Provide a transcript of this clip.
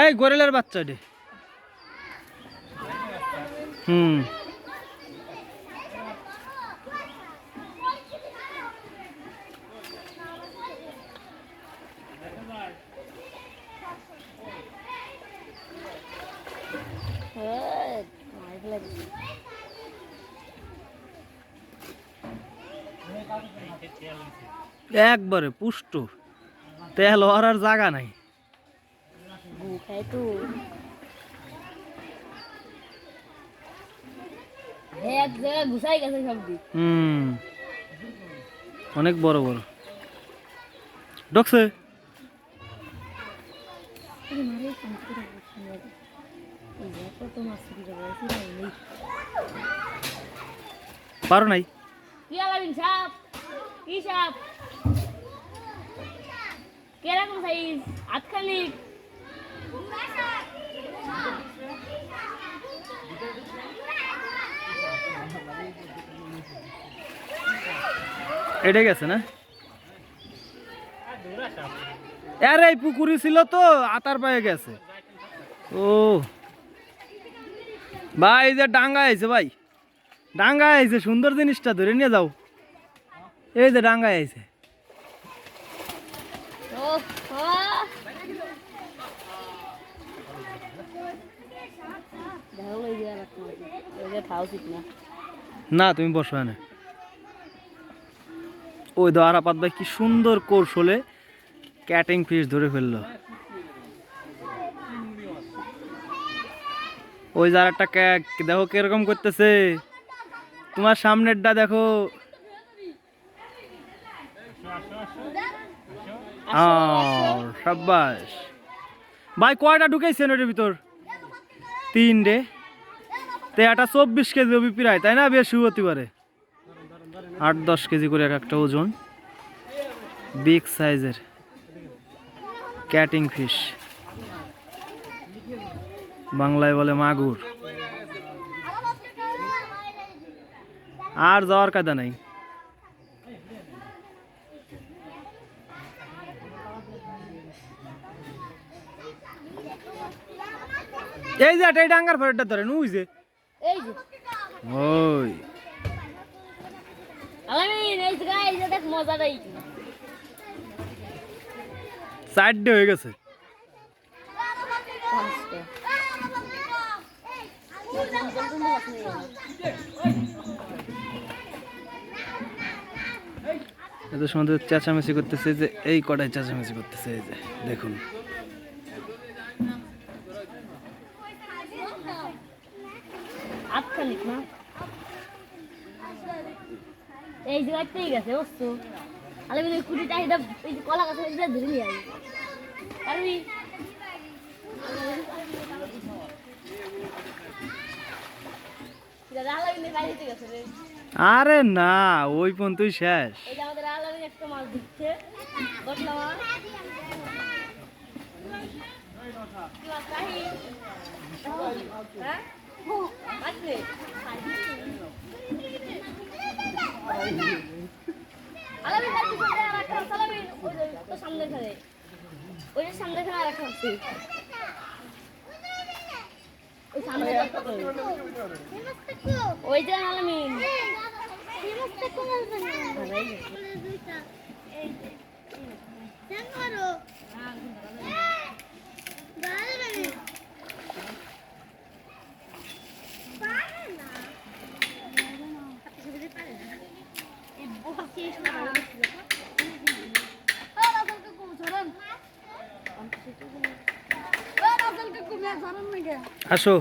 এই গোরেলের বাচ্চা রে। একবারে পুষ্ট, তেল হওয়ার আর জায়গা নাই। অনেক বড় বড় ঢুকছে। পারো নাই কিরকম সাইজ আটখানি এটা গেছে না? আরে এই পুকুরি ছিল তো, আতার পায়ে গেছে। ও ভাই, এই যে ডাঙ্গা আইছে ভাই, ডাঙ্গা আইছে, সুন্দর জিনিসটা ধরে নিয়ে যাও। এই যে ডাঙ্গা আইছে। না তুমি বসো না। ওই দোয়ারাপাত ভাই কি সুন্দর কৌশলে ক্যাটিং ফিশ ধরে ফেললো। ওই যার একটা দেখো কিরকম করতেছে, তোমার সামনেরটা দেখো। সাব্বাস ভাই, কয়টা ঢুকেছেন ওটার ভিতর? 3 রে। তো এটা 24 কেজি হবে প্রায়, তাই না? বেশি হতে পারে, 8-10 কেজি করে একটা ওজন। বিগ সাইজের ক্যাটিং ফিশ, বাংলায় বলে মাগুর। আর যাওয়ার কায়দা নাই। এই যে এটাই ডাঙ্গার ফেরতটা ধরেন, ওই যে ওই সাইডে হয়ে গেছে। এত সময় চেঁচামেচি করতেছে, যে এই কটায় চেঁচামেচি করতেছে। এই যে দেখুন, এই জায়গাতেই গেছে বুঝছো। আলে কুড়িটা এটা কলা গাছ ধরে নিয়ে আসি পারবি। আরে না, ওই পর্যন্তই শেষ। আমাদের আলামিন একটা মাছ দিচ্ছে, বটলা মাছ। সামনে খেলা রাখা হচ্ছে, ওই যে আলামিন আসো।